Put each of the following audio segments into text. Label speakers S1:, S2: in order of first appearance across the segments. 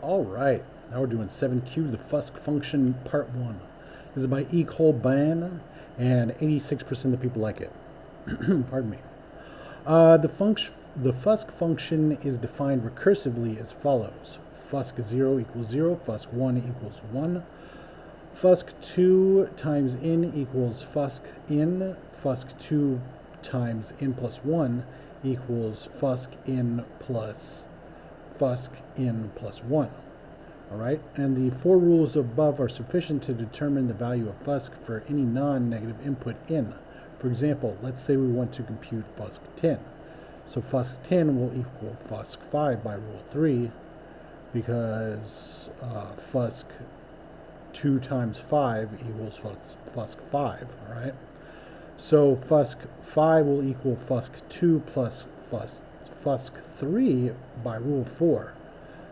S1: All right, now we're doing 7Q, the Fusc function, part 1. This is by E. Colban, and 86% of people like it. Pardon me. The Fusc function is defined recursively as follows. Fusc 0 equals 0, Fusc 1 equals 1, Fusc 2 times n equals Fusc in, Fusc 2 times n plus 1 equals Fusc in plus Fusc in plus 1. All right, and the four rules above are sufficient to determine the value of Fusc for any non-negative input n. For example, let's say we want to compute Fusc 10. So Fusc 10 will equal Fusc 5 by rule 3, because Fusc 2 times 5 equals Fusc 5, all right? So Fusc 5 will equal Fusc 2 plus Fusc 3 by rule 4.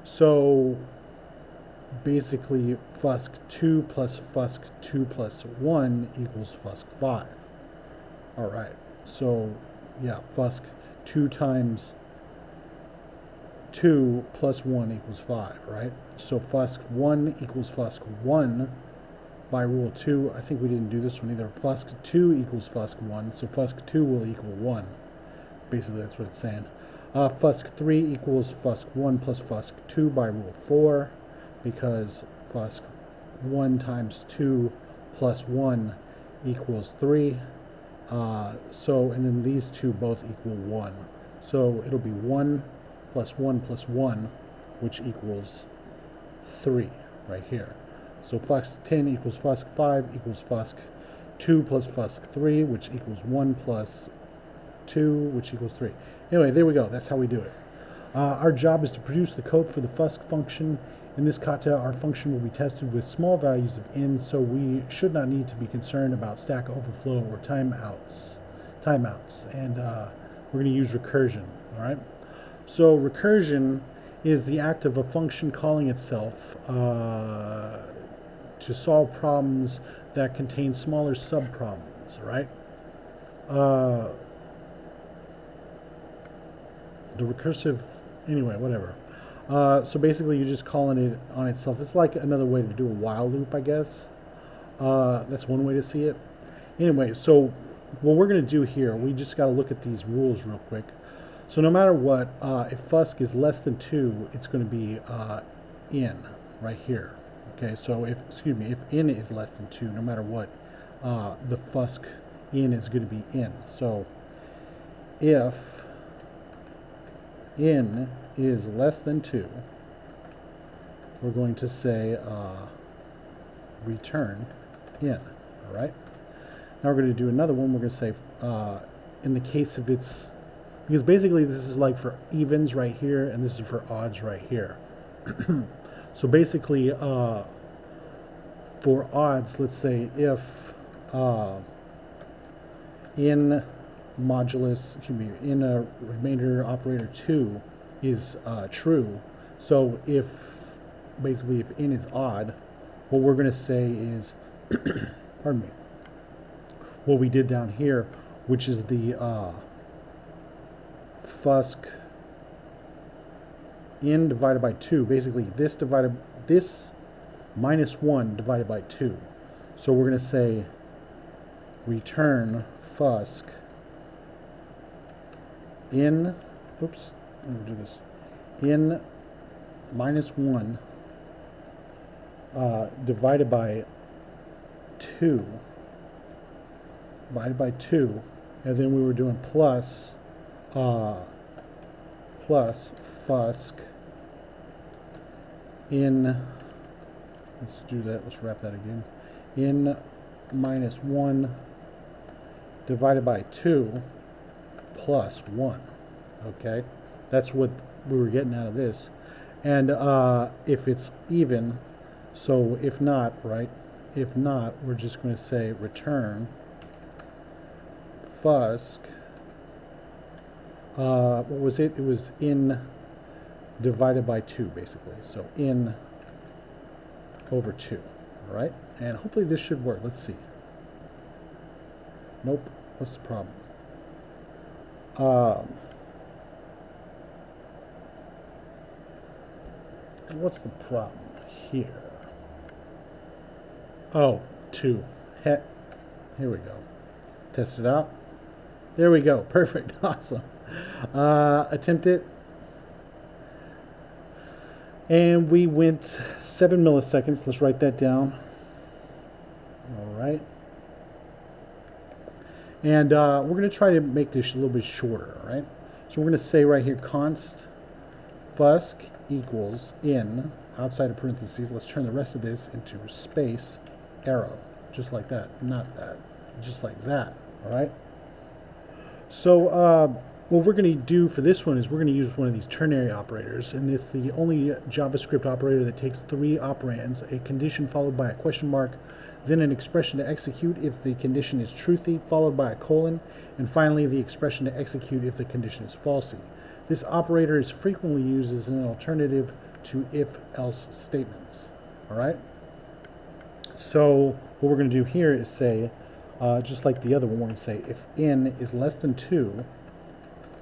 S1: So basically Fusc 2 plus Fusc 2 plus 1 equals Fusc 5. All right, so yeah, Fusc 2 times 2 plus 1 equals 5, right? So Fusc 1 equals Fusc 1 by rule 2. I think we didn't do this one either. Fusc 2 equals Fusc 1, so Fusc 2 will equal 1. Basically, that's what it's saying. Fusc 3 equals Fusc 1 plus Fusc 2 by rule 4, because Fusc 1 times 2 plus 1 equals 3. And then these two both equal 1. So it'll be 1 plus 1 plus 1, which equals 3 right here. So Fusc 10 equals Fusc 5 equals Fusc 2 plus Fusc 3, which equals 1 plus 2, which equals 3. Anyway, there we go. That's how we do it. Our job is to produce the code for the Fusc function. In this kata, our function will be tested with small values of n, so we should not need to be concerned about stack overflow or timeouts. And we're going to use recursion, all right? So recursion is the act of a function calling itself to solve problems that contain smaller subproblems, right? The recursive, anyway, whatever. So basically you're just calling it on itself. It's like another way to do a while loop, I guess. That's one way to see it. Anyway, so what we're going to do here, we just got to look at these rules real quick. So no matter what, if Fusc is less than 2, it's going to be n right here. Okay, so if n is less than 2, no matter what, the Fusc in is going to be n. So if n is less than 2, we're going to say return n, all right? Now we're going to do another one. We're going to say in the case of its, because basically this is like for evens right here, and this is for odds right here. So basically for odds, let's say if in a remainder operator 2 is true. So if n is odd, what we're going to say is, pardon me, what we did down here, which is the Fusc in divided by 2, basically this minus 1 divided by 2. So we're going to say return Fusc in, oops, let me do this, in minus 1 divided by 2, and then we were doing plus Fusc in, let's do that, let's wrap that again, in minus 1 divided by 2 plus 1. Okay, that's what we were getting out of this. And if it's even, so if not, right, if not, we're just going to say return Fusc, what was it? It was in divided by 2, basically. So in over 2, all right? And hopefully this should work. Let's see. Nope. What's the problem? what's the problem here? Oh, 2. Here we go. Test it out. There we go. Perfect. Awesome. Attempt it. And we went 7 milliseconds. Let's write that down. All right. And we're going to try to make this a little bit shorter, all right? So we're going to say right here, const Fusc equals in, outside of parentheses. Let's turn the rest of this into space arrow, just like that. Not that, just like that, all right? So what we're going to do for this one is we're going to use one of these ternary operators, and it's the only JavaScript operator that takes 3 operands, a condition followed by a question mark, then an expression to execute if the condition is truthy, followed by a colon, and finally the expression to execute if the condition is falsy. This operator is frequently used as an alternative to if-else statements. All right? So what we're going to do here is say, just like the other one, we're going to say if in is less than 2,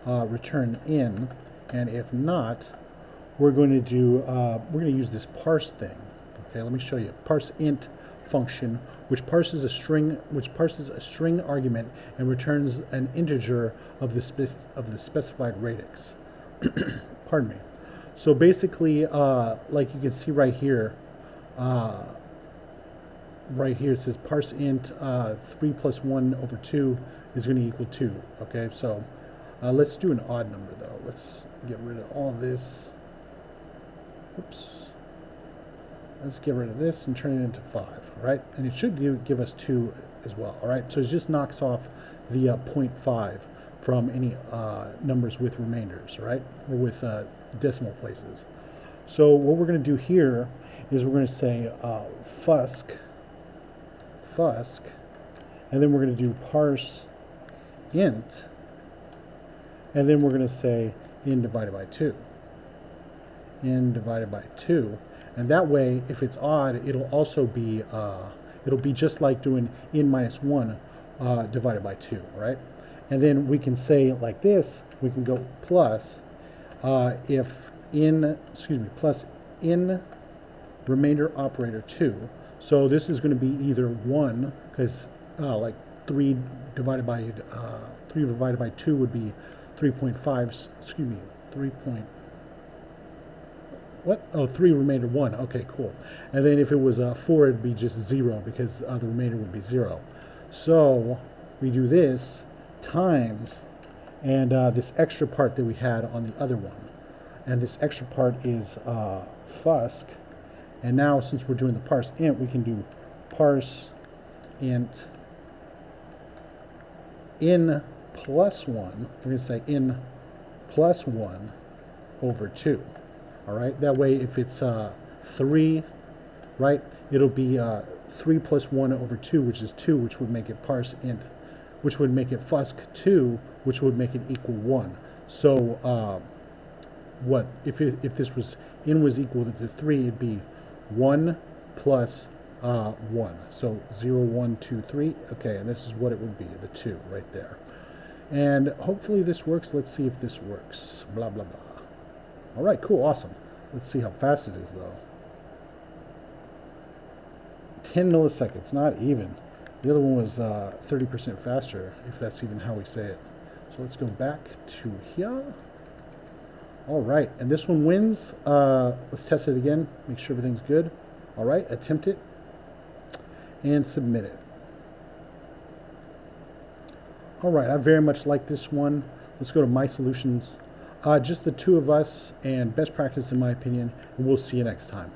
S1: return in, and if not, we're going to do use this parse thing. Okay, let me show you. Parse int function, which parses a string argument and returns an integer of the specified radix. Pardon me. So basically, like you can see right here, it says parse int 3 plus 1 over 2 is going to equal 2. Okay, so let's do an odd number though. Let's get rid of all this. Oops. Let's get rid of this and turn it into 5, all right? And it should give us 2 as well, all right? So it just knocks off the 0.5 from any numbers with remainders, all right? Or with decimal places. So what we're going to do here is we're going to say Fusc, and then we're going to do parse int, and then we're going to say in divided by 2. In divided by 2. And that way, if it's odd, it'll also be just like doing in minus 1 divided by 2, right? And then we can say like this, we can go plus plus in remainder operator 2. So this is going to be either 1, because like 3 divided by 2 would be 3.5, 3 remainder 1. Okay, cool. And then if it was 4, it'd be just 0, because the remainder would be 0. So we do this times, and this extra part that we had on the other one. And this extra part is Fusc. And now, since we're doing the parse int, we can do parse int in plus 1. We're going to say in plus 1 over 2. All right, that way if it's 3, right, it'll be 3 plus 1 over 2, which is 2, which would make it parse int, which would make it Fusc 2, which would make it equal 1. So what if this was in was equal to 3, it'd be 1 plus 1. So 0, 1, 2, 3. Okay, and this is what it would be, the 2 right there. And hopefully this works. Let's see if this works. Blah, blah, blah. All right, cool, awesome. Let's see how fast it is, though. 10 milliseconds, not even. The other one was 30% faster, if that's even how we say it. So let's go back to here. All right, and this one wins. Let's test it again, make sure everything's good. All right, attempt it and submit it. All right, I very much like this one. Let's go to My Solutions. Just the 2 of us, and best practice in my opinion, and we'll see you next time.